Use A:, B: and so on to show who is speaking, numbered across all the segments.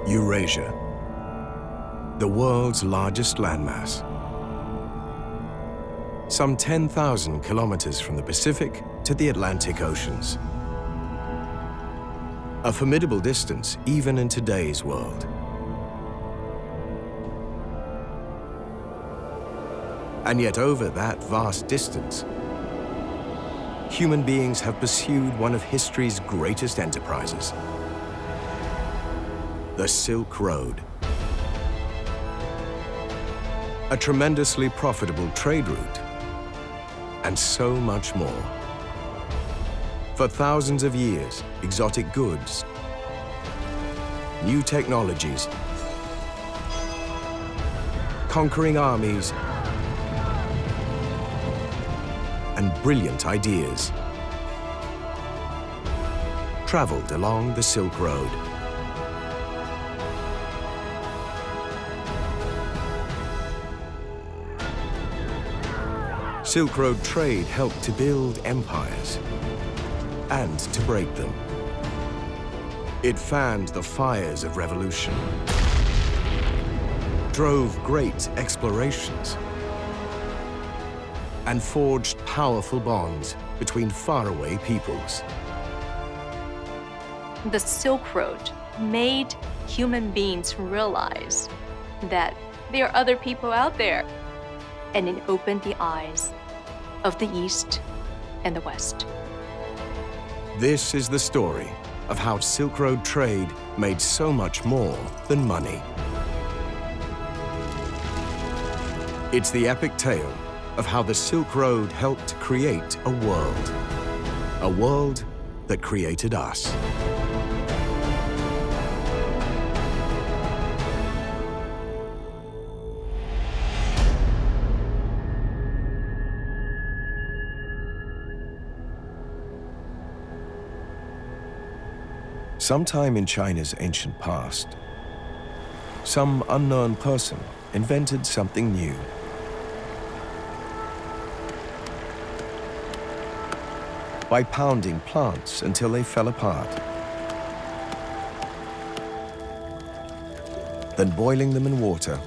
A: Eurasia, the world's largest landmass. Some 10,000 kilometers from the Pacific to the Atlantic Oceans. A formidable distance even in today's world. And yet over that vast distance, human beings have pursued one of history's greatest enterprises. The Silk Road. A tremendously profitable trade route, and so much more. For thousands of years, exotic goods, new technologies, conquering armies, and brilliant ideas traveled along the Silk Road. Silk Road trade helped to build empires and to break them. It fanned the fires of revolution, drove great explorations, and forged powerful bonds between faraway peoples.
B: The Silk Road made human beings realize that there are other people out there, and it opened the eyes of the East and the West.
A: This is the story of how Silk Road trade made so much more than money. It's the epic tale of how the Silk Road helped create a world that created us. Sometime in China's ancient past, some unknown person invented something new. By pounding plants until they fell apart, then boiling them in water,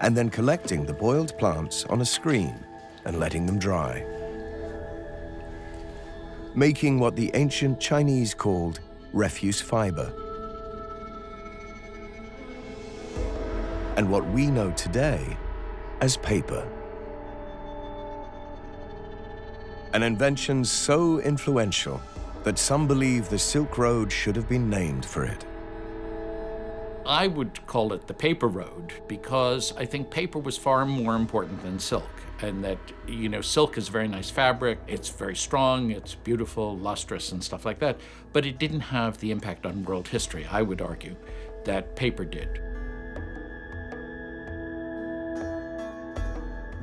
A: and then collecting the boiled plants on a screen and letting them dry, making what the ancient Chinese called refuse fiber, and what we know today as paper. An invention so influential that some believe the Silk Road should have been named for it.
C: I would call it the paper road because I think paper was far more important than silk, and that, you know, silk is a very nice fabric, it's very strong, it's beautiful, lustrous, and stuff like that, but it didn't have the impact on world history, I would argue, that paper did.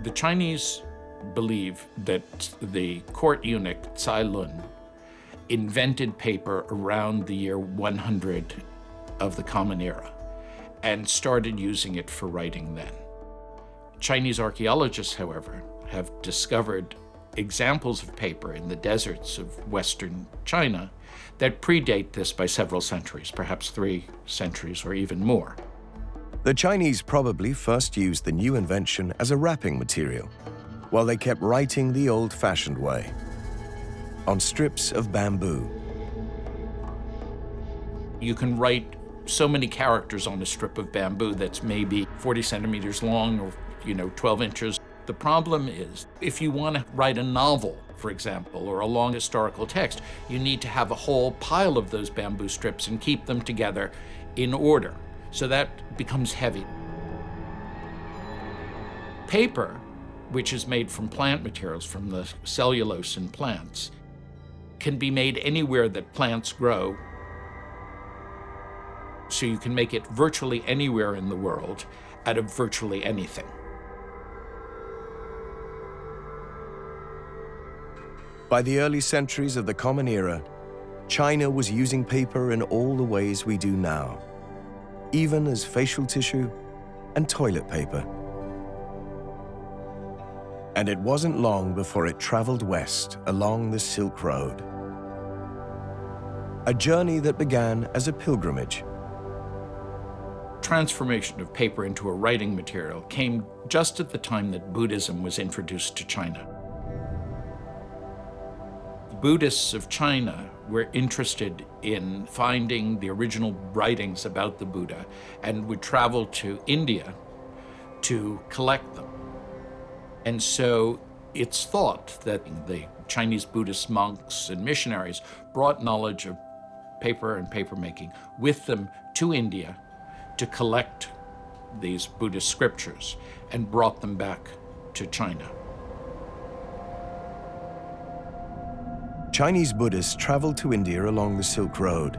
C: The Chinese believe that the court eunuch Cai Lun invented paper around the year 100 of the Common Era and started using it for writing then. Chinese archaeologists, however, have discovered examples of paper in the deserts of Western China that predate this by several centuries, perhaps 3 centuries or even more.
A: The Chinese probably first used the new invention as a wrapping material, while they kept writing the old-fashioned way, on strips of bamboo.
C: You can write so many characters on a strip of bamboo that's maybe 40 centimeters long or, 12 inches. The problem is, if you want to write a novel, for example, or a long historical text, you need to have a whole pile of those bamboo strips and keep them together in order. So that becomes heavy. Paper, which is made from plant materials, from the cellulose in plants, can be made anywhere that plants grow. So you can make it virtually anywhere in the world out of virtually anything.
A: By the early centuries of the Common Era, China was using paper in all the ways we do now, even as facial tissue and toilet paper. And it wasn't long before it traveled west along the Silk Road. A journey that began as a pilgrimage.
C: Transformation of paper into a writing material came just at the time that Buddhism was introduced to China. The Buddhists of China were interested in finding the original writings about the Buddha and would travel to India to collect them. And so it's thought that the Chinese Buddhist monks and missionaries brought knowledge of paper and papermaking with them to India to collect these Buddhist scriptures and brought them back to China.
A: Chinese Buddhists traveled to India along the Silk Road,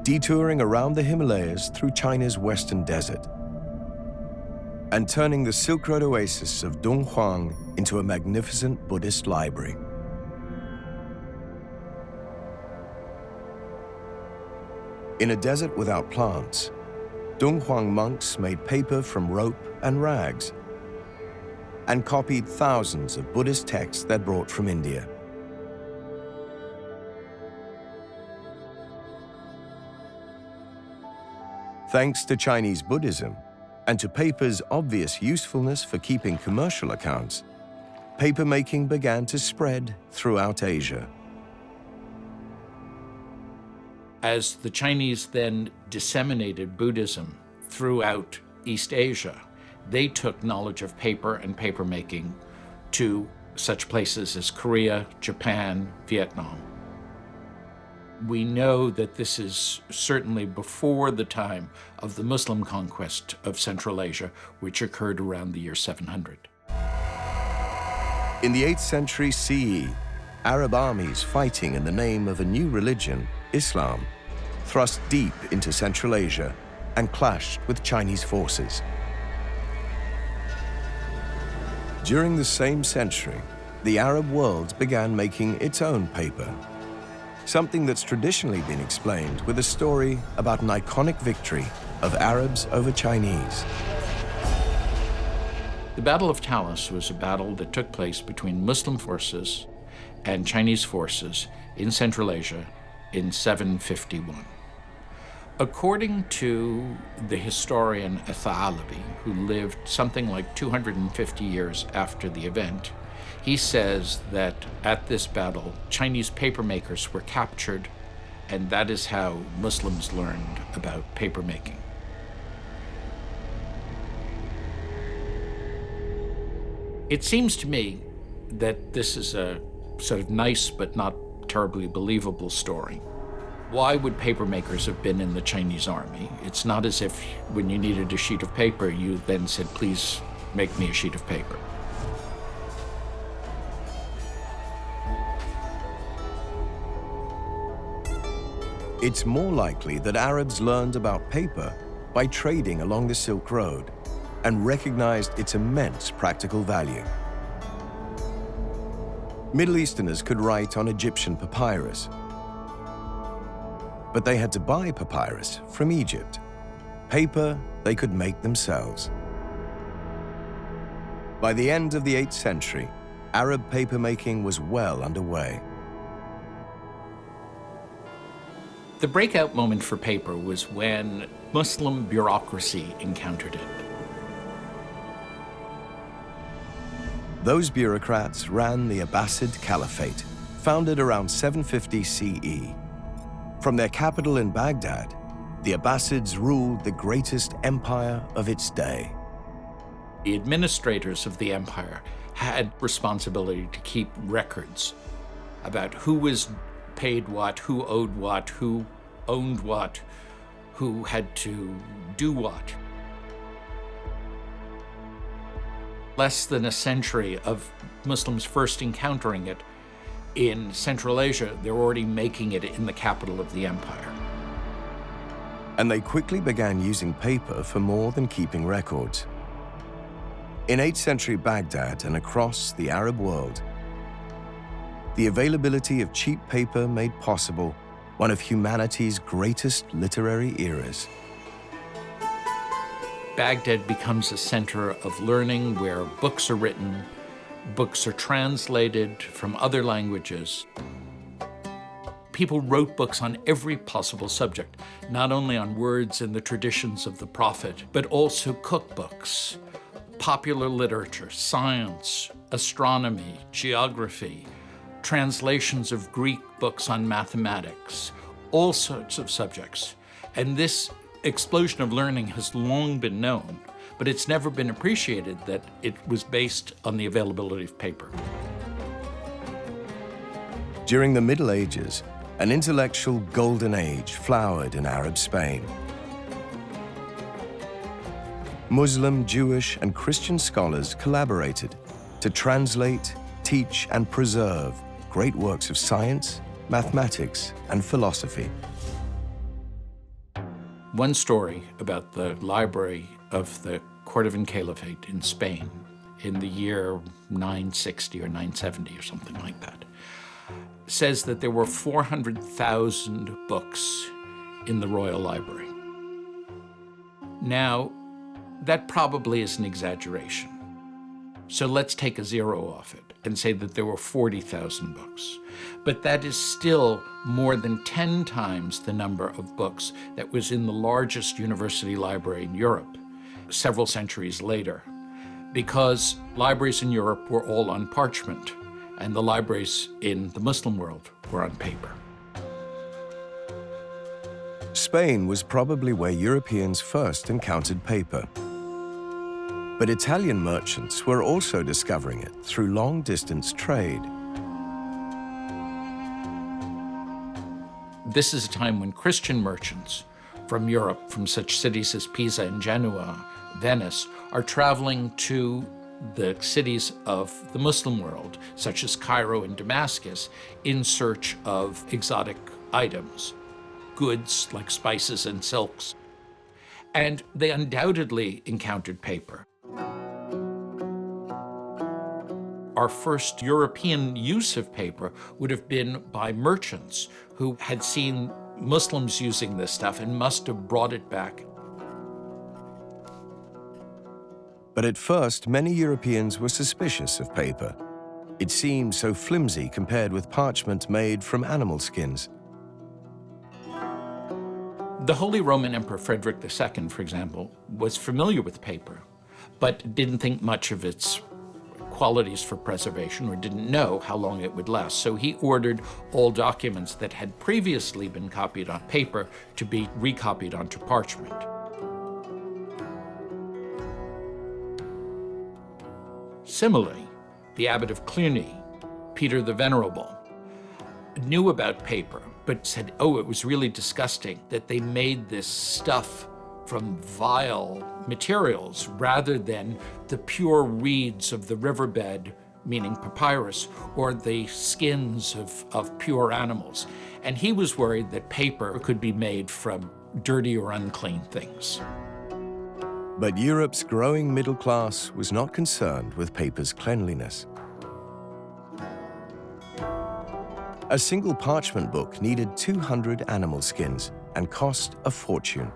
A: detouring around the Himalayas through China's western desert, and turning the Silk Road oasis of Dunhuang into a magnificent Buddhist library. In a desert without plants, Dunhuang monks made paper from rope and rags and copied thousands of Buddhist texts they brought from India. Thanks to Chinese Buddhism and to paper's obvious usefulness for keeping commercial accounts, papermaking began to spread throughout Asia.
C: As the Chinese then disseminated Buddhism throughout East Asia, they took knowledge of paper and papermaking to such places as Korea, Japan, Vietnam. We know that this is certainly before the time of the Muslim conquest of Central Asia, which occurred around the year 700.
A: In the 8th century CE, Arab armies fighting in the name of a new religion, Islam, thrust deep into Central Asia and clashed with Chinese forces. During the same century, the Arab world began making its own paper, something that's traditionally been explained with a story about an iconic victory of Arabs over Chinese.
C: The Battle of Talas was a battle that took place between Muslim forces and Chinese forces in Central Asia in 751. According to the historian Al-Tha'alabi, who lived something like 250 years after the event, he says that at this battle, Chinese papermakers were captured, and that is how Muslims learned about papermaking. It seems to me that this is a sort of nice but not terribly believable story. Why would papermakers have been in the Chinese army? It's not as if when you needed a sheet of paper, you then said, please make me a sheet of paper.
A: It's more likely that Arabs learned about paper by trading along the Silk Road and recognized its immense practical value. Middle Easterners could write on Egyptian papyrus, but they had to buy papyrus from Egypt. Paper they could make themselves. By the end of the 8th century, Arab papermaking was well underway.
C: The breakout moment for paper was when Muslim bureaucracy encountered it.
A: Those bureaucrats ran the Abbasid Caliphate, founded around 750 CE. From their capital in Baghdad, the Abbasids ruled the greatest empire of its day.
C: The administrators of the empire had responsibility to keep records about who was paid what, who owed what, who owned what, who had to do what. Less than a century of Muslims first encountering it in Central Asia, they're already making it in the capital of the empire.
A: And they quickly began using paper for more than keeping records. In 8th century Baghdad and across the Arab world, the availability of cheap paper made possible one of humanity's greatest literary eras.
C: Baghdad becomes a center of learning where books are written, books are translated from other languages. People wrote books on every possible subject, not only on words and the traditions of the Prophet, but also cookbooks, popular literature, science, astronomy, geography, translations of Greek books on mathematics, all sorts of subjects. And this explosion of learning has long been known, but it's never been appreciated that it was based on the availability of paper.
A: During the Middle Ages, an intellectual golden age flowered in Arab Spain. Muslim, Jewish, and Christian scholars collaborated to translate, teach, and preserve great works of science, mathematics, and philosophy.
C: One story about the library of the Cordovan Caliphate in Spain in the year 960 or 970 or something like that says that there were 400,000 books in the royal library. Now, that probably is an exaggeration. So let's take a zero off it and say that there were 40,000 books. But that is still more than 10 times the number of books that was in the largest university library in Europe several centuries later, because libraries in Europe were all on parchment, and the libraries in the Muslim world were on paper.
A: Spain was probably where Europeans first encountered paper. But Italian merchants were also discovering it through long-distance trade.
C: This is a time when Christian merchants from Europe, from such cities as Pisa and Genoa, Venice, are traveling to the cities of the Muslim world, such as Cairo and Damascus, in search of exotic items, goods like spices and silks. And they undoubtedly encountered paper. Our first European use of paper would have been by merchants who had seen Muslims using this stuff and must have brought it back.
A: But at first, many Europeans were suspicious of paper. It seemed so flimsy compared with parchment made from animal skins.
C: The Holy Roman Emperor Frederick II, for example, was familiar with paper, but didn't think much of its qualities for preservation or didn't know how long it would last. So he ordered all documents that had previously been copied on paper to be recopied onto parchment. Similarly, the abbot of Cluny, Peter the Venerable, knew about paper, but said, oh, it was really disgusting that they made this stuff from vile materials rather than the pure reeds of the riverbed, meaning papyrus, or the skins of pure animals. And he was worried that paper could be made from dirty or unclean things.
A: But Europe's growing middle class was not concerned with paper's cleanliness. A single parchment book needed 200 animal skins and cost a fortune.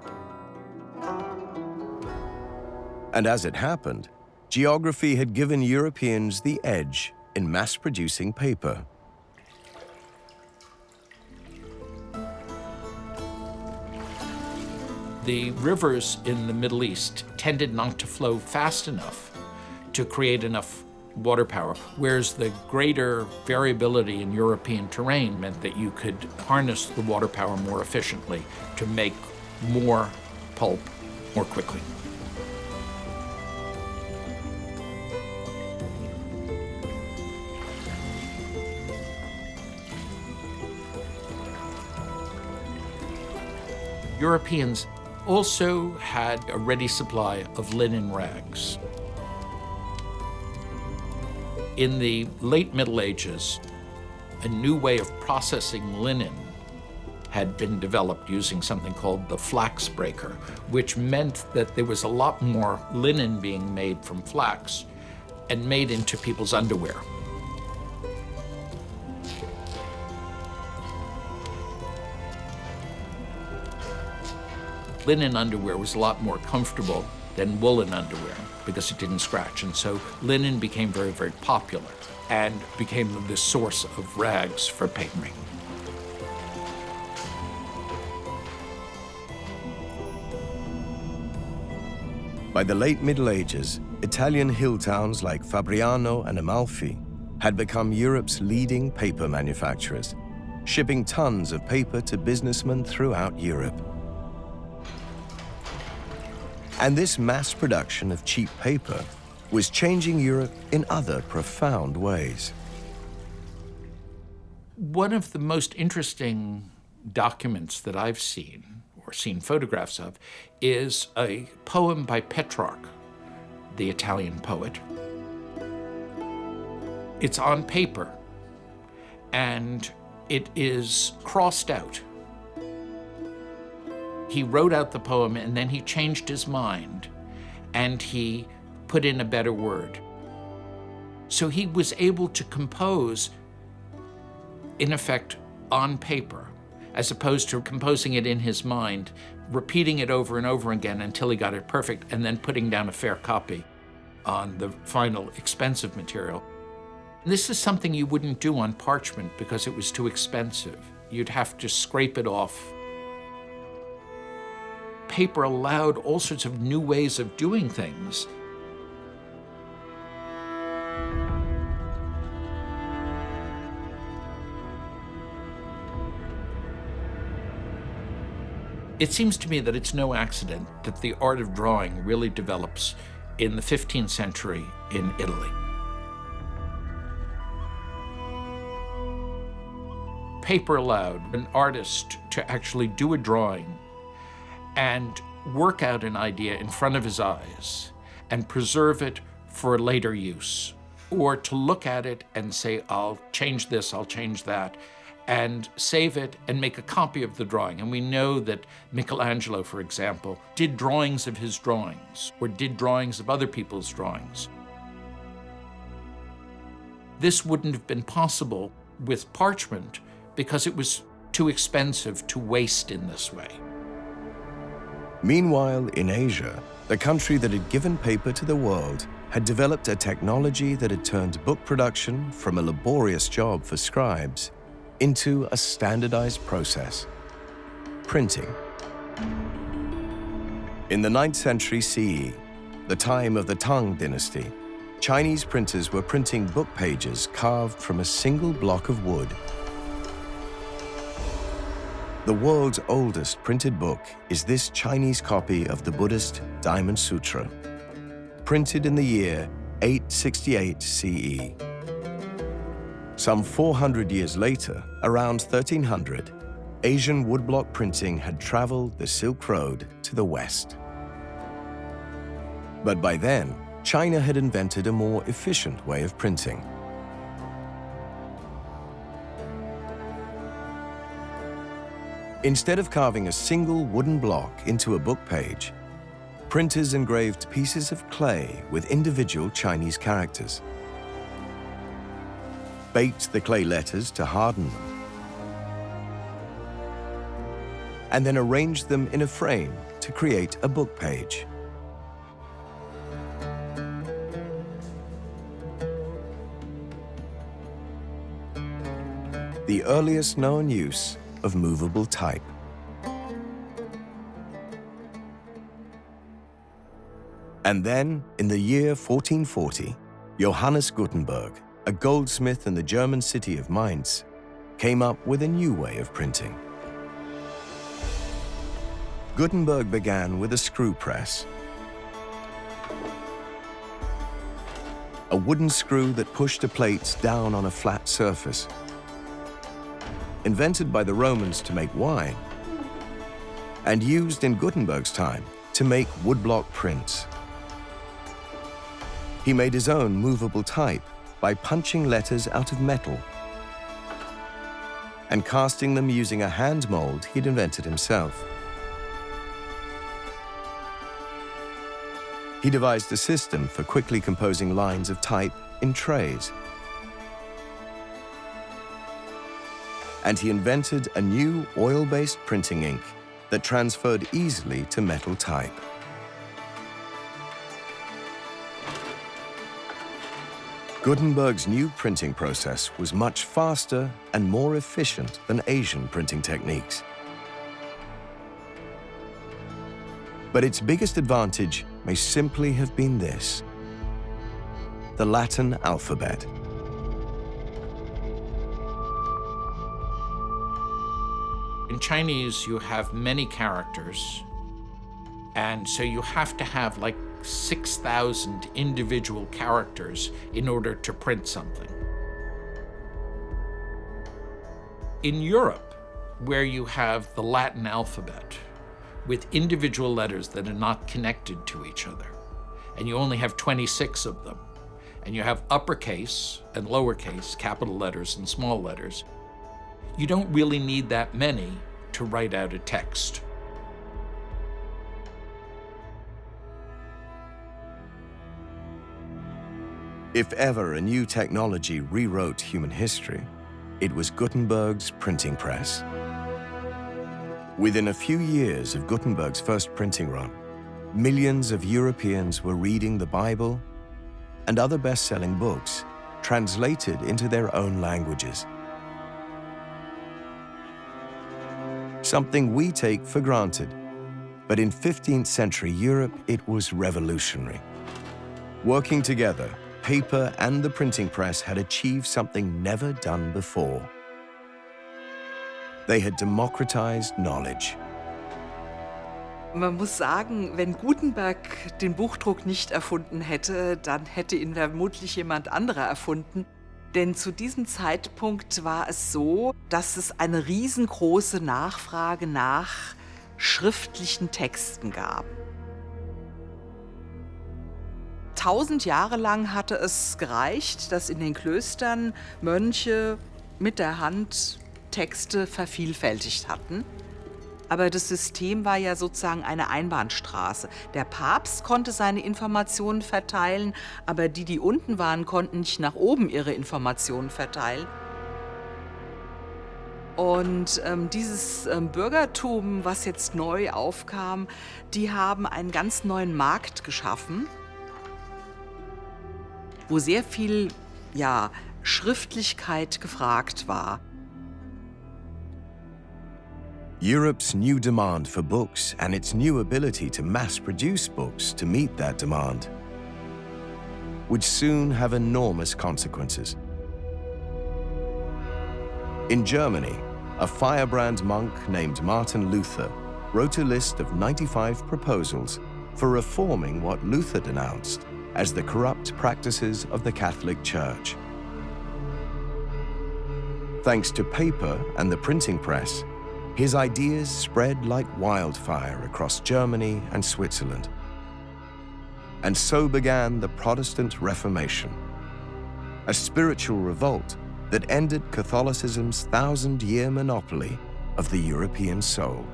A: And as it happened, geography had given Europeans the edge in mass-producing paper.
C: The rivers in the Middle East tended not to flow fast enough to create enough water power, whereas the greater variability in European terrain meant that you could harness the water power more efficiently to make more pulp more quickly. Europeans also had a ready supply of linen rags. In the late Middle Ages, a new way of processing linen had been developed using something called the flax breaker, which meant that there was a lot more linen being made from flax and made into people's underwear. Linen underwear was a lot more comfortable than woolen underwear because it didn't scratch. And so linen became very, very popular and became the source of rags for papering.
A: By the late Middle Ages, Italian hill towns like Fabriano and Amalfi had become Europe's leading paper manufacturers, shipping tons of paper to businessmen throughout Europe. And this mass production of cheap paper was changing Europe in other profound ways.
C: One of the most interesting documents that I've seen, or seen photographs of, is a poem by Petrarch, the Italian poet. It's on paper, and it is crossed out. He wrote out the poem, and then he changed his mind, and he put in a better word. So he was able to compose, in effect, on paper, as opposed to composing it in his mind, repeating it over and over again until he got it perfect, and then putting down a fair copy on the final expensive material. This is something you wouldn't do on parchment because it was too expensive. You'd have to scrape it off. Paper allowed all sorts of new ways of doing things. It seems to me that it's no accident that the art of drawing really develops in the 15th century in Italy. Paper allowed an artist to actually do a drawing and work out an idea in front of his eyes and preserve it for later use, or to look at it and say, I'll change this, I'll change that, and save it and make a copy of the drawing. And we know that Michelangelo, for example, did drawings of his drawings or did drawings of other people's drawings. This wouldn't have been possible with parchment because it was too expensive to waste in this way.
A: Meanwhile, in Asia, the country that had given paper to the world had developed a technology that had turned book production from a laborious job for scribes into a standardized process: printing. In the 9th century CE, the time of the Tang dynasty, Chinese printers were printing book pages carved from a single block of wood. The world's oldest printed book is this Chinese copy of the Buddhist Diamond Sutra, printed in the year 868 CE. Some 400 years later, around 1300, Asian woodblock printing had traveled the Silk Road to the west. But by then, China had invented a more efficient way of printing. Instead of carving a single wooden block into a book page, printers engraved pieces of clay with individual Chinese characters, baked the clay letters to harden them, and then arranged them in a frame to create a book page. The earliest known use of movable type. And then, in the year 1440, Johannes Gutenberg, a goldsmith in the German city of Mainz, came up with a new way of printing. Gutenberg began with a screw press, a wooden screw that pushed a plate down on a flat surface. Invented by the Romans to make wine, and used in Gutenberg's time to make woodblock prints. He made his own movable type by punching letters out of metal and casting them using a hand mold he'd invented himself. He devised a system for quickly composing lines of type in trays. And he invented a new oil-based printing ink that transferred easily to metal type. Gutenberg's new printing process was much faster and more efficient than Asian printing techniques. But its biggest advantage may simply have been this: the Latin alphabet.
C: In Chinese, you have many characters, and so you have to have like 6,000 individual characters in order to print something. In Europe, where you have the Latin alphabet with individual letters that are not connected to each other, and you only have 26 of them, and you have uppercase and lowercase, capital letters and small letters, you don't really need that many to write out a text.
A: If ever a new technology rewrote human history, it was Gutenberg's printing press. Within a few years of Gutenberg's first printing run, millions of Europeans were reading the Bible and other best-selling books translated into their own languages. Something we take for granted, but in 15th century Europe, it was revolutionary. Working together, paper and the printing press had achieved something never done before. They had democratized knowledge.
D: Man muss sagen, wenn Gutenberg den Buchdruck nicht erfunden hätte, dann hätte ihn vermutlich jemand anderer erfunden. Denn zu diesem Zeitpunkt war es so, dass es eine riesengroße Nachfrage nach schriftlichen Texten gab. 1000 Jahre lang hatte es gereicht, dass in den Klöstern Mönche mit der Hand Texte vervielfältigt hatten. Aber das System war ja sozusagen eine Einbahnstraße. Der Papst konnte seine Informationen verteilen, aber die unten waren, konnten nicht nach oben ihre Informationen verteilen. Und dieses Bürgertum, was jetzt neu aufkam, die haben einen ganz neuen Markt geschaffen, wo sehr viel Schriftlichkeit gefragt war.
A: Europe's new demand for books and its new ability to mass-produce books to meet that demand would soon have enormous consequences. In Germany, a firebrand monk named Martin Luther wrote a list of 95 proposals for reforming what Luther denounced as the corrupt practices of the Catholic Church. Thanks to paper and the printing press, his ideas spread like wildfire across Germany and Switzerland. And so began the Protestant Reformation, a spiritual revolt that ended Catholicism's 1,000-year monopoly of the European soul.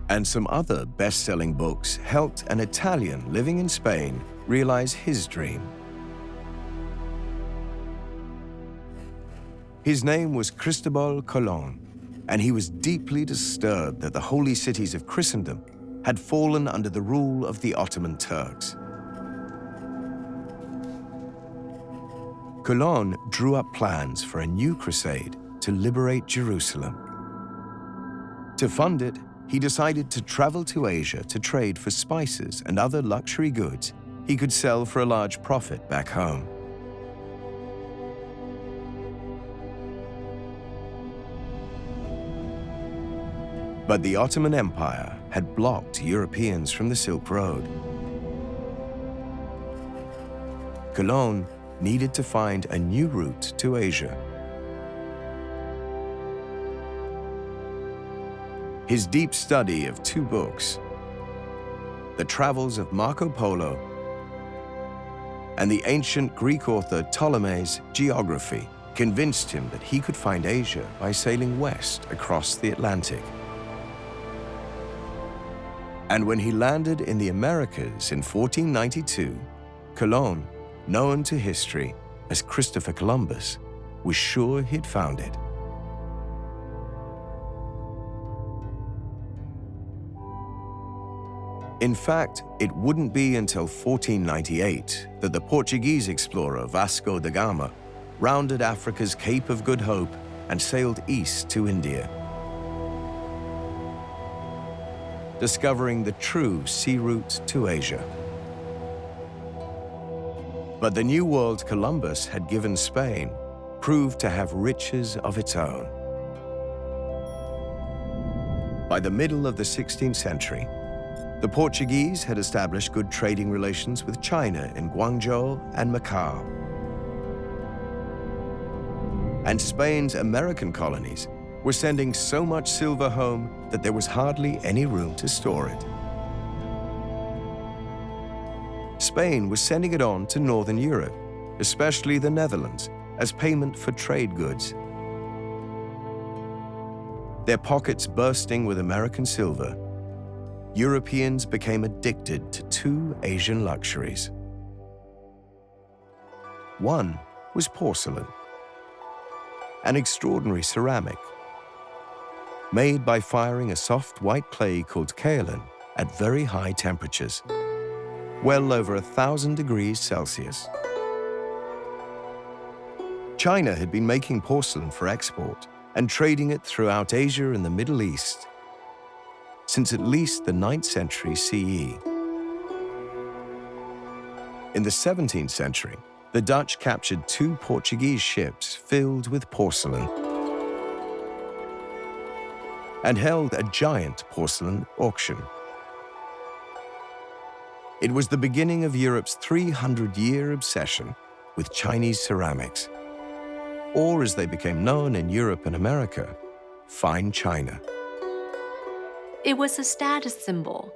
A: And some other best-selling books helped an Italian living in Spain realize his dream. His name was Cristobal Colon, and he was deeply disturbed that the holy cities of Christendom had fallen under the rule of the Ottoman Turks. Colon drew up plans for a new crusade to liberate Jerusalem. To fund it, he decided to travel to Asia to trade for spices and other luxury goods he could sell for a large profit back home. But the Ottoman Empire had blocked Europeans from the Silk Road. Colon needed to find a new route to Asia. His deep study of two books, the travels of Marco Polo and the ancient Greek author Ptolemy's geography, convinced him that he could find Asia by sailing west across the Atlantic. And when he landed in the Americas in 1492, Colon, known to history as Christopher Columbus, was sure he'd found it. In fact, it wouldn't be until 1498 that the Portuguese explorer Vasco da Gama rounded Africa's Cape of Good Hope and sailed east to India, discovering the true sea route to Asia. But the New World Columbus had given Spain proved to have riches of its own. By the middle of the 16th century, the Portuguese had established good trading relations with China in Guangzhou and Macau. And Spain's American colonies were sending so much silver home that there was hardly any room to store it. Spain was sending it on to Northern Europe, especially the Netherlands, as payment for trade goods. Their pockets bursting with American silver, Europeans became addicted to two Asian luxuries. One was porcelain, an extraordinary ceramic, made by firing a soft white clay called kaolin at very high temperatures, well over 1,000 degrees Celsius. China had been making porcelain for export and trading it throughout Asia and the Middle East since at least the 9th century CE. In the 17th century, the Dutch captured 2 Portuguese ships filled with porcelain and held a giant porcelain auction. It was the beginning of Europe's 300-year obsession with Chinese ceramics, or as they became known in Europe and America, fine china.
B: It was a status symbol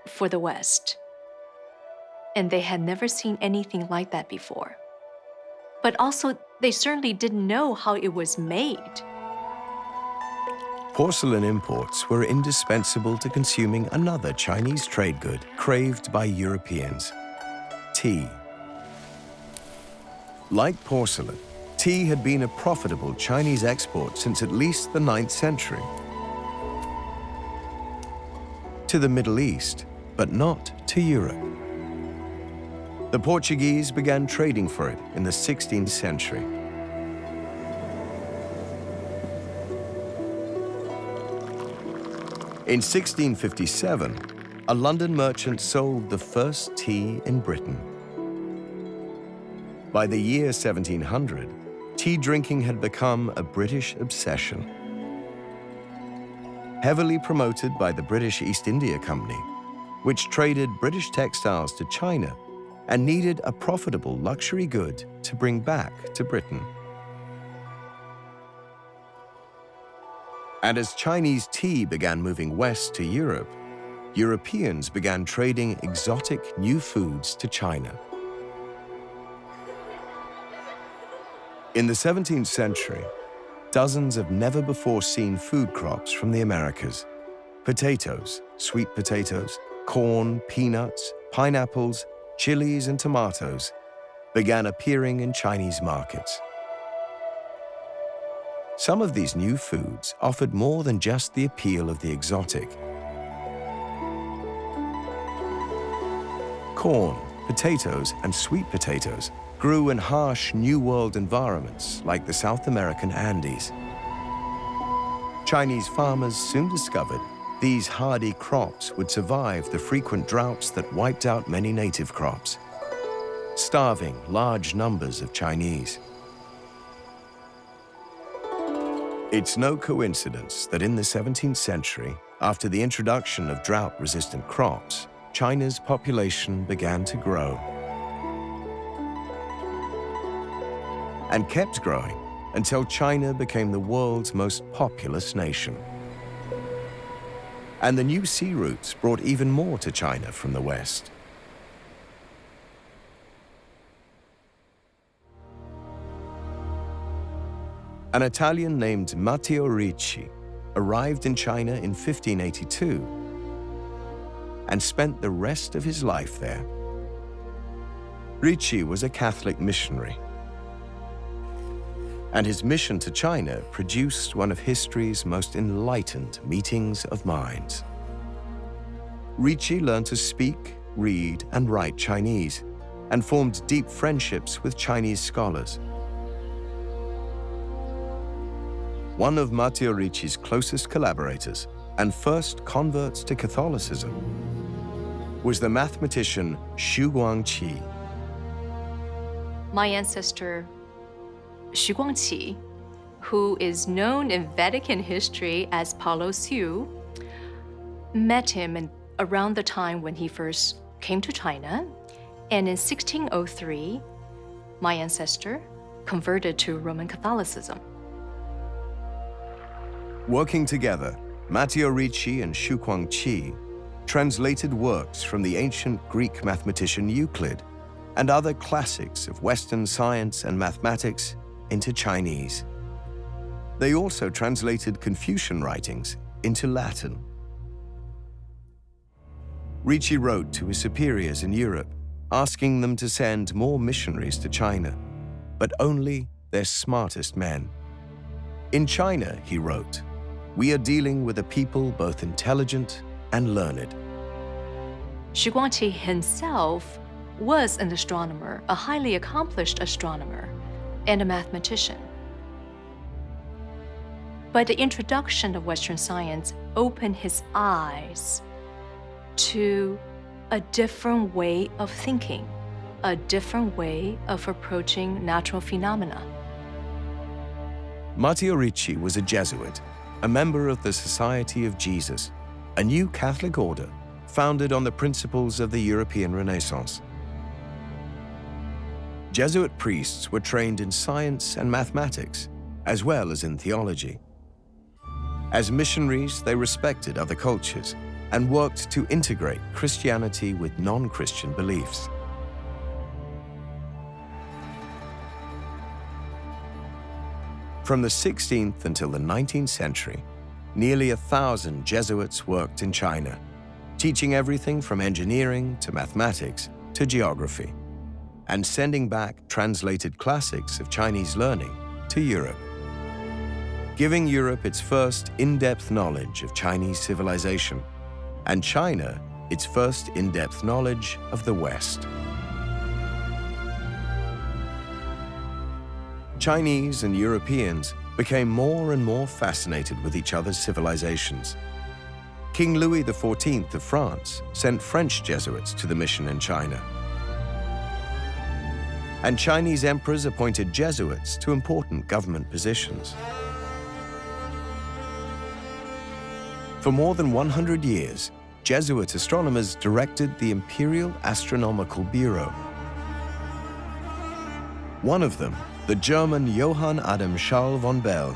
B: for the West, and they had never seen anything like that before. But also, they certainly didn't know how it was made.
A: Porcelain imports were indispensable to consuming another Chinese trade good craved by Europeans: tea. Like porcelain, tea had been a profitable Chinese export since at least the 9th century. To the Middle East, but not to Europe. The Portuguese began trading for it in the 16th century. In 1657, a London merchant sold the first tea in Britain. By the year 1700, tea drinking had become a British obsession. Heavily promoted by the British East India Company, which traded British textiles to China and needed a profitable luxury good to bring back to Britain. And as Chinese tea began moving west to Europe, Europeans began trading exotic new foods to China. In the 17th century, dozens of never-before-seen food crops from the Americas, potatoes, sweet potatoes, corn, peanuts, pineapples, chilies, and tomatoes, began appearing in Chinese markets. Some of these new foods offered more than just the appeal of the exotic. Corn, potatoes, and sweet potatoes grew in harsh New World environments like the South American Andes. Chinese farmers soon discovered these hardy crops would survive the frequent droughts that wiped out many native crops, starving large numbers of Chinese. It's no coincidence that in the 17th century, after the introduction of drought-resistant crops, China's population began to grow. And kept growing until China became the world's most populous nation. And the new sea routes brought even more to China from the West. An Italian named Matteo Ricci arrived in China in 1582 and spent the rest of his life there. Ricci was a Catholic missionary, and his mission to China produced one of history's most enlightened meetings of minds. Ricci learned to speak, read, and write Chinese, and formed deep friendships with Chinese scholars. One of Matteo Ricci's closest collaborators and first converts to Catholicism was the mathematician Xu Guangqi.
B: My ancestor, Xu Guangqi, who is known in Vatican history as Paulo Siu, met him around the time when he first came to China. And in 1603, my ancestor converted to Roman Catholicism.
A: Working together, Matteo Ricci and Xu Guangqi translated works from the ancient Greek mathematician Euclid and other classics of Western science and mathematics into Chinese. They also translated Confucian writings into Latin. Ricci wrote to his superiors in Europe, asking them to send more missionaries to China, but only their smartest men. In China, he wrote, "We are dealing with a people both intelligent and learned."
B: Xu Guangqi himself was an astronomer, a highly accomplished astronomer, and a mathematician. But the introduction of Western science opened his eyes to a different way of thinking, a different way of approaching natural phenomena.
A: Matteo Ricci was a Jesuit, a member of the Society of Jesus, a new Catholic order founded on the principles of the European Renaissance. Jesuit priests were trained in science and mathematics, as well as in theology. As missionaries, they respected other cultures and worked to integrate Christianity with non-Christian beliefs. From the 16th until the 19th century, nearly 1,000 Jesuits worked in China, teaching everything from engineering to mathematics to geography, and sending back translated classics of Chinese learning to Europe, giving Europe its first in-depth knowledge of Chinese civilization, and China its first in-depth knowledge of the West. Chinese and Europeans became more and more fascinated with each other's civilizations. King Louis XIV of France sent French Jesuits to the mission in China. And Chinese emperors appointed Jesuits to important government positions. For more than 100 years, Jesuit astronomers directed the Imperial Astronomical Bureau. One of them, the German Johann Adam Charles von Bell,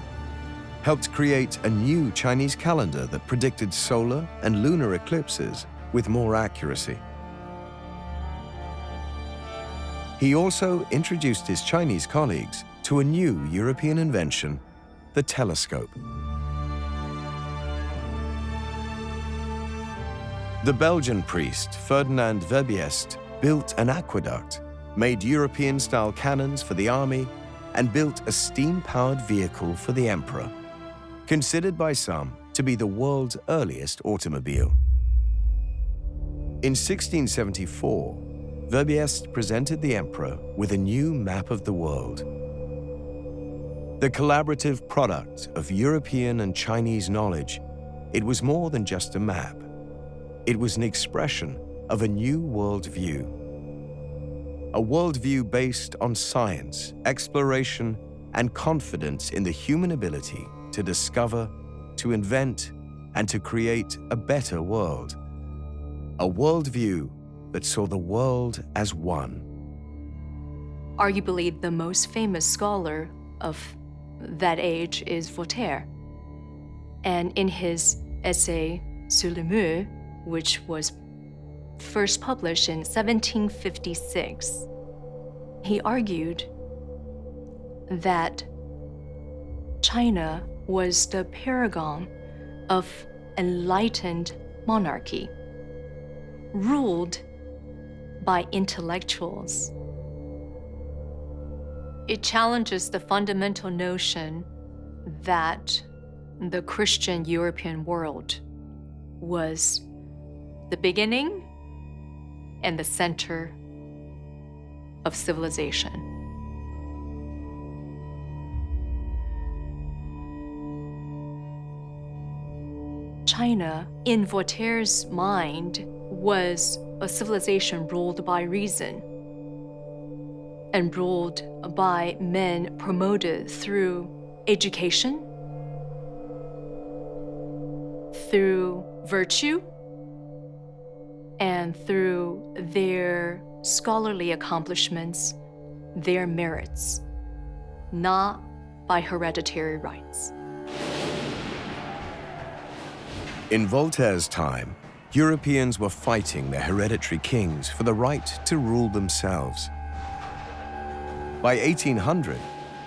A: helped create a new Chinese calendar that predicted solar and lunar eclipses with more accuracy. He also introduced his Chinese colleagues to a new European invention, the telescope. The Belgian priest Ferdinand Verbiest built an aqueduct, made European-style cannons for the army, and built a steam-powered vehicle for the emperor, considered by some to be the world's earliest automobile. In 1674, Verbiest presented the emperor with a new map of the world. The collaborative product of European and Chinese knowledge, it was more than just a map. It was an expression of a new worldview. A worldview based on science, exploration, and confidence in the human ability to discover, to invent, and to create a better world. A worldview that saw the world as one.
B: Arguably, the most famous scholar of that age is Voltaire. And in his essay Sur le mur, which was first published in 1756, he argued that China was the paragon of enlightened monarchy, ruled by intellectuals. It challenges the fundamental notion that the Christian European world was the beginning and the center of civilization. China, in Voltaire's mind, was a civilization ruled by reason and ruled by men promoted through education, through virtue, and through their scholarly accomplishments, their merits, not by hereditary rights.
A: In Voltaire's time, Europeans were fighting their hereditary kings for the right to rule themselves. By 1800,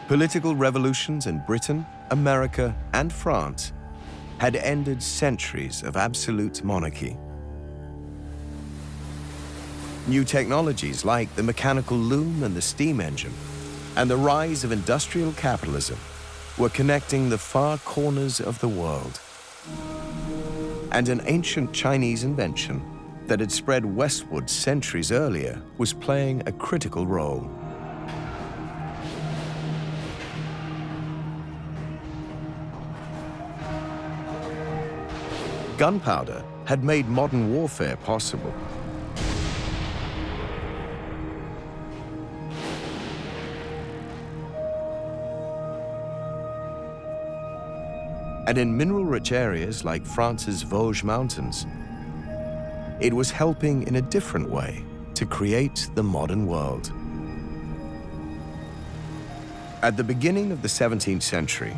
A: political revolutions in Britain, America, and France had ended centuries of absolute monarchy. New technologies like the mechanical loom and the steam engine, and the rise of industrial capitalism were connecting the far corners of the world. And an ancient Chinese invention that had spread westward centuries earlier was playing a critical role. Gunpowder had made modern warfare possible. And in mineral-rich areas like France's Vosges Mountains, it was helping in a different way to create the modern world. At the beginning of the 17th century,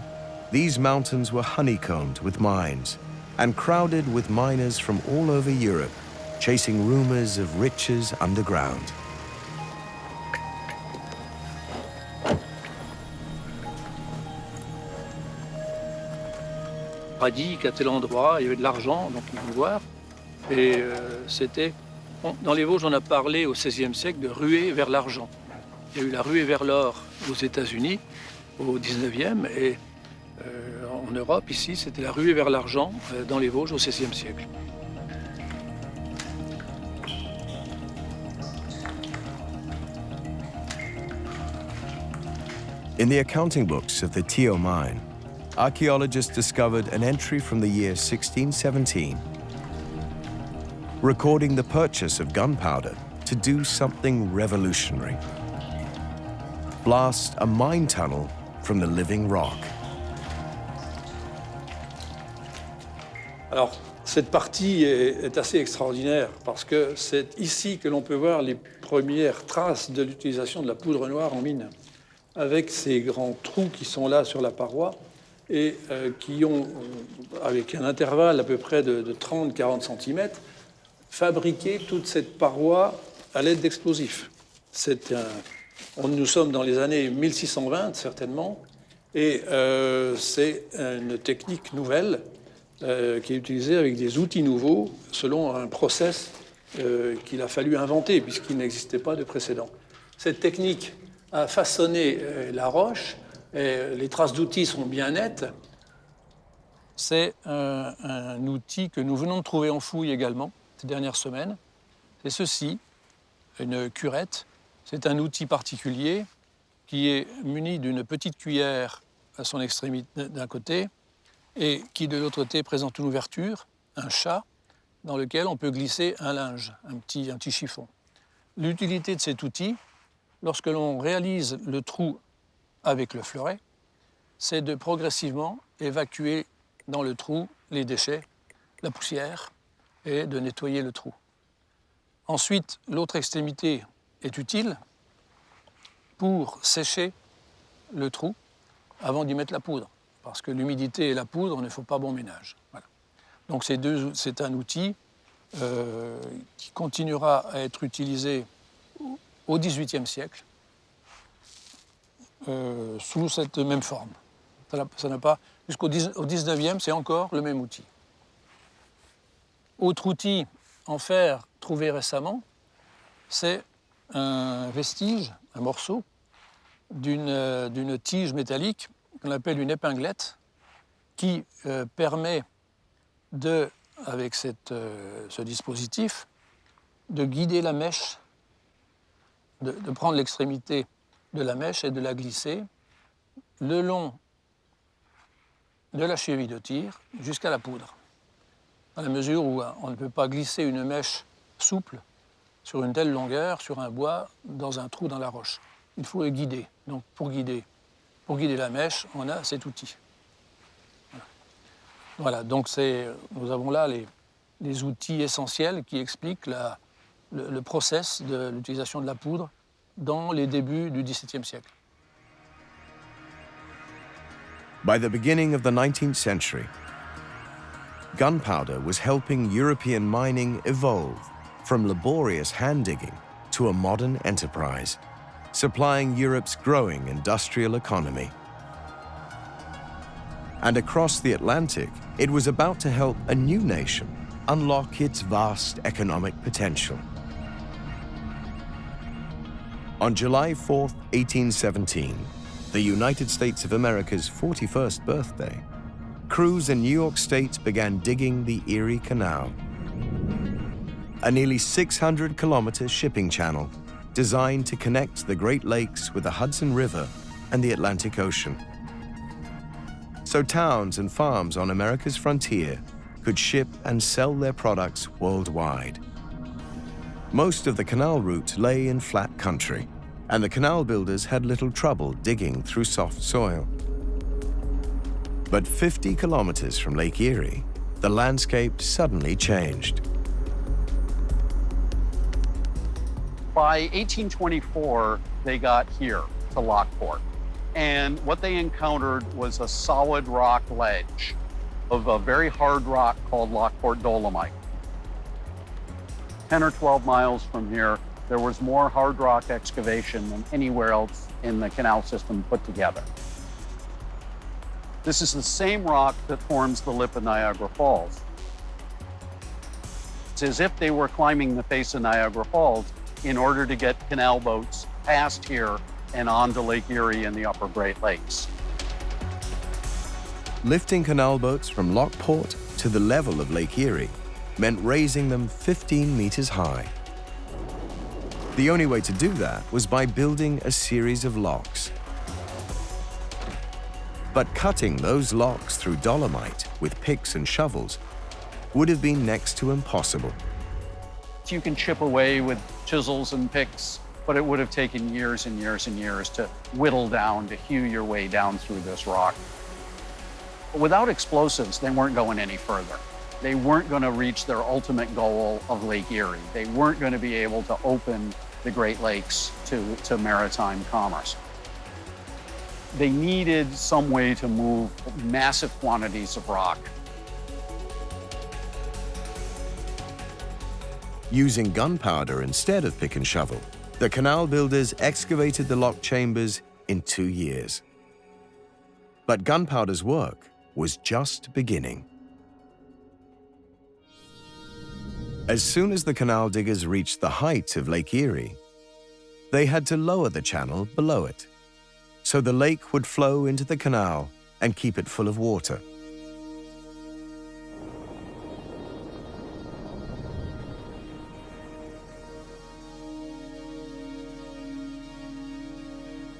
A: these mountains were honeycombed with mines and crowded with miners from all over Europe, chasing rumors of riches underground.
E: On a dit qu'à tel endroit, il y avait de l'argent, donc ils vont voir. Et c'était... Dans les Vosges, on a parlé au XVIe siècle de ruée vers l'argent. Il y a eu la ruée vers l'or aux États-Unis au XIXe, et en Europe, ici, c'était la ruée vers l'argent dans les Vosges au XVIe siècle.
A: In the accounting books of the Tio mine, archaeologists discovered an entry from the year 1617, recording the purchase of gunpowder to do something revolutionary: blast a mine tunnel from the living rock.
E: Alors, cette partie est assez extraordinaire parce que c'est ici que l'on peut voir les premières traces de l'utilisation de la poudre noire en mine, avec ces grands trous qui sont là sur la paroi et qui ont, avec un intervalle à peu près de 30-40 cm, fabriqué toute cette paroi à l'aide d'explosifs. Nous sommes dans les années 1620, certainement, et c'est une technique nouvelle qui est utilisée avec des outils nouveaux, selon un process qu'il a fallu inventer, puisqu'il n'existait pas de précédent. Cette technique a façonné la roche, et les traces d'outils sont bien nettes. C'est un outil que nous venons de trouver en fouille également, ces dernières semaines. C'est ceci, une curette. C'est un outil particulier qui est muni d'une petite cuillère à son extrémité d'un côté et qui, de l'autre côté, présente une ouverture, un chat, dans lequel on peut glisser un linge, un petit chiffon. L'utilité de cet outil, lorsque l'on réalise le trou avec le fleuret, c'est de progressivement évacuer dans le trou les déchets, la poussière, et de nettoyer le trou. Ensuite, l'autre extrémité est utile pour sécher le trou avant d'y mettre la poudre, parce que l'humidité et la poudre ne font pas bon ménage. Voilà. Donc c'est un outil qui continuera à être utilisé au XVIIIe siècle, sous cette même forme. Ça n'a pas, jusqu'au XIXe, c'est encore le même outil. Autre outil en fer trouvé récemment, c'est un vestige, un morceau d'une tige métallique qu'on appelle une épinglette, qui permet de avec ce dispositif, de guider la mèche, de prendre l'extrémité de la mèche et de la glisser le long de la cheville de tir jusqu'à la poudre. Dans la mesure où on ne peut pas glisser une mèche souple sur une telle longueur, sur un bois, dans un trou dans la roche. Il faut le guider. Donc pour guider la mèche, on a cet outil. Voilà, donc nous avons là les outils essentiels qui expliquent le process de l'utilisation de la poudre dans les débuts du XVIIe siècle.
A: By the beginning of the 19th century, gunpowder was helping European mining evolve from laborious hand digging to a modern enterprise, supplying Europe's growing industrial economy. And across the Atlantic, it was about to help a new nation unlock its vast economic potential. On July 4th, 1817, the United States of America's 41st birthday, crews in New York State began digging the Erie Canal, a nearly 600-kilometer shipping channel designed to connect the Great Lakes with the Hudson River and the Atlantic Ocean. So towns and farms on America's frontier could ship and sell their products worldwide. Most of the canal route lay in flat country, and the canal builders had little trouble digging through soft soil. But 50 kilometers from Lake Erie, the landscape suddenly changed.
F: By 1824, they got here to Lockport. And what they encountered was a solid rock ledge of a very hard rock called Lockport dolomite. 10 or 12 miles from here, there was more hard rock excavation than anywhere else in the canal system put together. This is the same rock that forms the lip of Niagara Falls. It's as if they were climbing the face of Niagara Falls in order to get canal boats past here and onto Lake Erie and the upper Great Lakes.
A: Lifting canal boats from Lockport to the level of Lake Erie meant raising them 15 meters high. The only way to do that was by building a series of locks. But cutting those locks through dolomite with picks and shovels would have been next to impossible.
F: You can chip away with chisels and picks, but it would have taken years and years and years to whittle down, to hew your way down through this rock. But without explosives, they weren't going any further. They weren't going to reach their ultimate goal of Lake Erie. They weren't going to be able to open the Great Lakes to maritime commerce. They needed some way to move massive quantities of rock.
A: Using gunpowder instead of pick and shovel, the canal builders excavated the lock chambers in 2 years. But gunpowder's work was just beginning. As soon as the canal diggers reached the height of Lake Erie, they had to lower the channel below it, so the lake would flow into the canal and keep it full of water.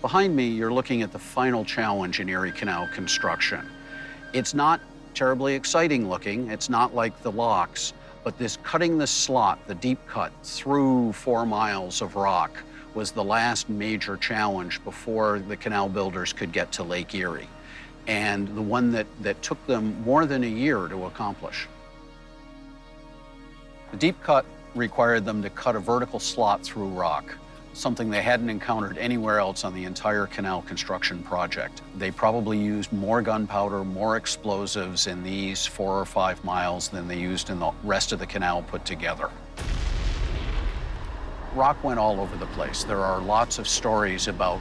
F: Behind me, you're looking at the final challenge in Erie Canal construction. It's not terribly exciting looking. It's not like the locks, but this cutting the slot, the deep cut through 4 miles of rock, was the last major challenge before the canal builders could get to Lake Erie, and the one that took them more than a year to accomplish. The deep cut required them to cut a vertical slot through rock, something they hadn't encountered anywhere else on the entire canal construction project. They probably used more gunpowder, more explosives in these 4 or 5 miles than they used in the rest of the canal put together. Rock went all over the place. There are lots of stories about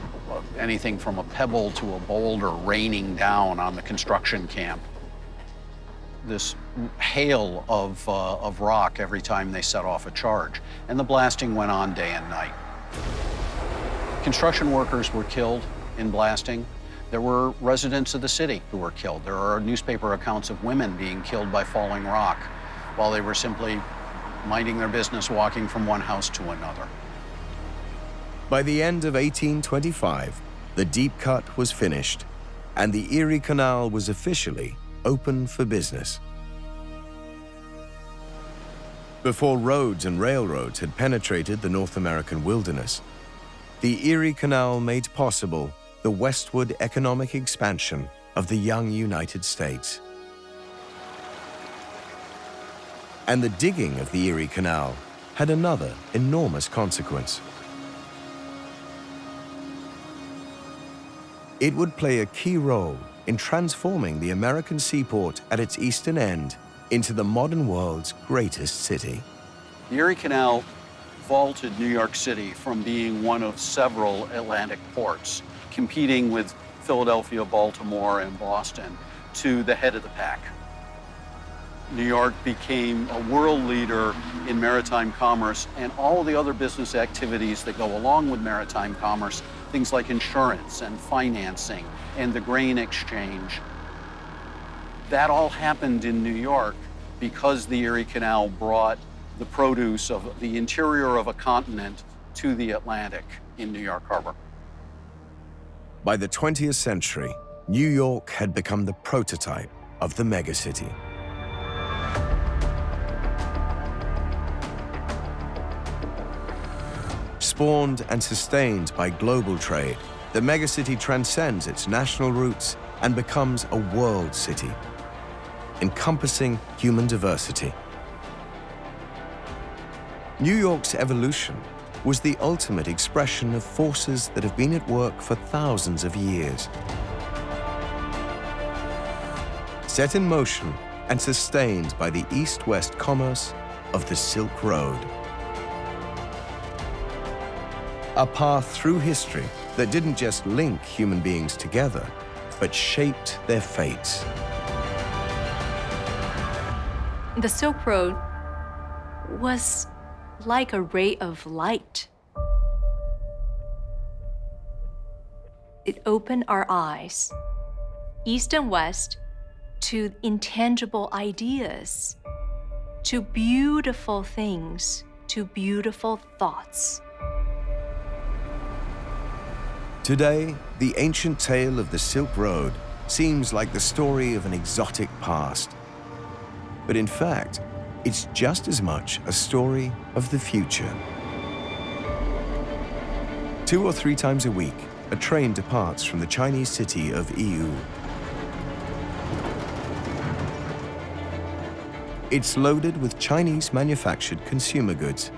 F: anything from a pebble to a boulder raining down on the construction camp. This hail of rock every time they set off a charge. And the blasting went on day and night. Construction workers were killed in blasting. There were residents of the city who were killed. There are newspaper accounts of women being killed by falling rock. while they were simply minding their business, walking from one house to another.
A: By the end of 1825, the deep cut was finished, and the Erie Canal was officially open for business. Before roads and railroads had penetrated the North American wilderness, the Erie Canal made possible the westward economic expansion of the young United States. And the digging of the Erie Canal had another enormous consequence. It would play a key role in transforming the American seaport at its eastern end into the modern world's greatest city.
F: The Erie Canal vaulted New York City from being one of several Atlantic ports, competing with Philadelphia, Baltimore, and Boston, to the head of the pack. New York became a world leader in maritime commerce and all the other business activities that go along with maritime commerce, things like insurance and financing and the grain exchange. That all happened in New York because the Erie Canal brought the produce of the interior of a continent to the Atlantic in New York Harbor.
A: By the 20th century, New York had become the prototype of the megacity. Spawned and sustained by global trade, the megacity transcends its national roots and becomes a world city, encompassing human diversity. New York's evolution was the ultimate expression of forces that have been at work for thousands of years. Set in motion and sustained by the east-west commerce of the Silk Road. A path through history that didn't just link human beings together, but shaped their fates.
B: The Silk Road was like a ray of light. It opened our eyes, east and west, to intangible ideas, to beautiful things, to beautiful thoughts.
A: Today, the ancient tale of the Silk Road seems like the story of an exotic past. But in fact, it's just as much a story of the future. 2 or 3 times a week, a train departs from the Chinese city of Yiwu. It's loaded with Chinese-manufactured consumer goods,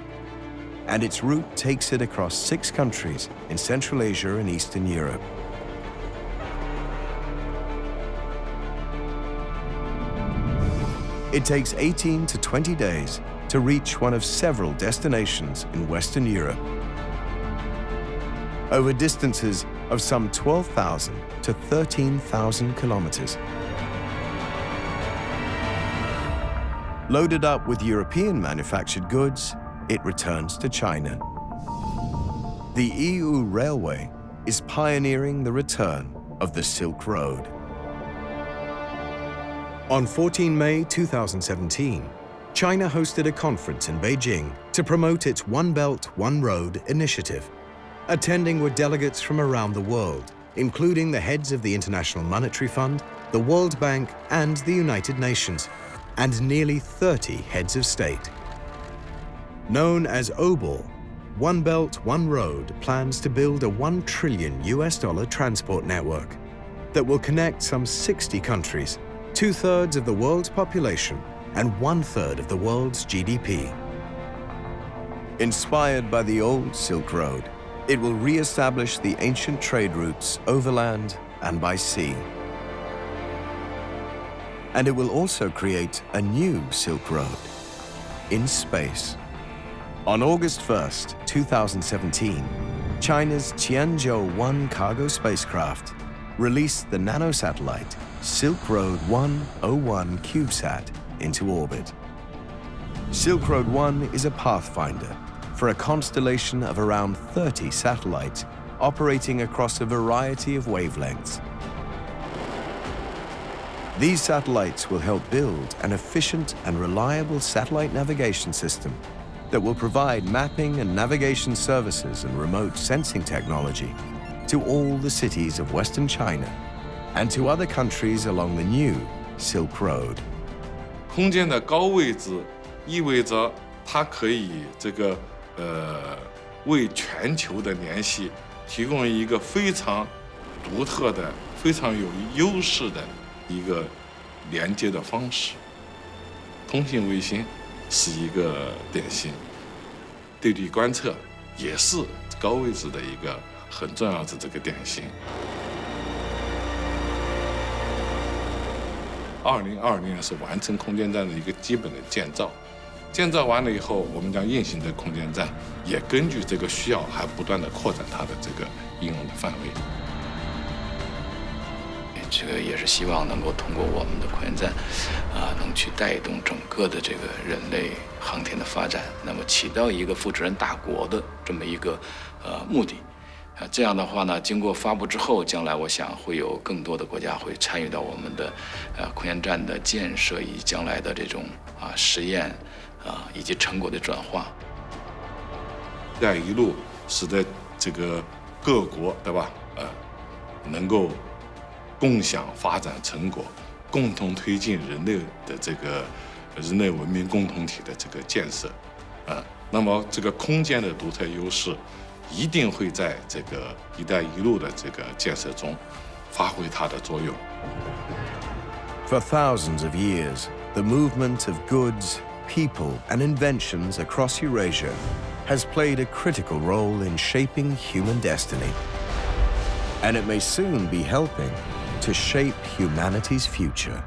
A: and its route takes it across 6 countries in Central Asia and Eastern Europe. It takes 18 to 20 days to reach one of several destinations in Western Europe, over distances of some 12,000 to 13,000 kilometers. Loaded up with European-manufactured goods, it returns to China. The Yiwu Railway is pioneering the return of the Silk Road. On 14 May 2017, China hosted a conference in Beijing to promote its One Belt, One Road initiative. Attending were delegates from around the world, including the heads of the International Monetary Fund, the World Bank, and the United Nations, and nearly 30 heads of state. Known as OBOR, One Belt, One Road plans to build a $1 trillion transport network that will connect some 60 countries, 2/3 of the world's population and 1/3 of the world's GDP. Inspired by the old Silk Road, it will re-establish the ancient trade routes overland and by sea. And it will also create a new Silk Road in space. On August 1st, 2017, China's Tianzhou-1 cargo spacecraft released the nanosatellite Silk Road 101 CubeSat into orbit. Silk Road 1 is a pathfinder for a constellation of around 30 satellites operating across a variety of wavelengths. These satellites will help build an efficient and reliable satellite navigation system that will provide mapping and navigation services and remote sensing technology to all the cities of Western China and to other countries along the new Silk Road.
G: 空间的高位置意味着它可以为全球的联系提供一个非常独特的、非常有优势的一个连接的方式。通信卫星是一个典型，对地观测也是高位置的一个很重要的这个典型。2020年是完成空间站的一个基本的建造，建造完了以后，我们将运行的空间站也根据这个需要，还不断的扩展它的这个应用的范围。
H: 这个也是希望能够通过我们的空间站，能去带动整个的这个人类航天的发展，那么起到一个负责任大国的这么一个目的。这样的话呢，经过发布之后，将来我想会有更多的国家会参与到我们的空间站的建设以及将来的这种实验以及成果的转化。
G: “一带一路”使得这个各国，对吧？能够共享发展成果，共同推进人类的这个人类文明共同体的这个建设。那么这个空间的独特优势，一定会在这个“一带一路”的这个建设中发挥它的作用。
A: For thousands of years, the movement of goods, people, and inventions across Eurasia has played a critical role in shaping human destiny. And it may soon be helping to shape humanity's future.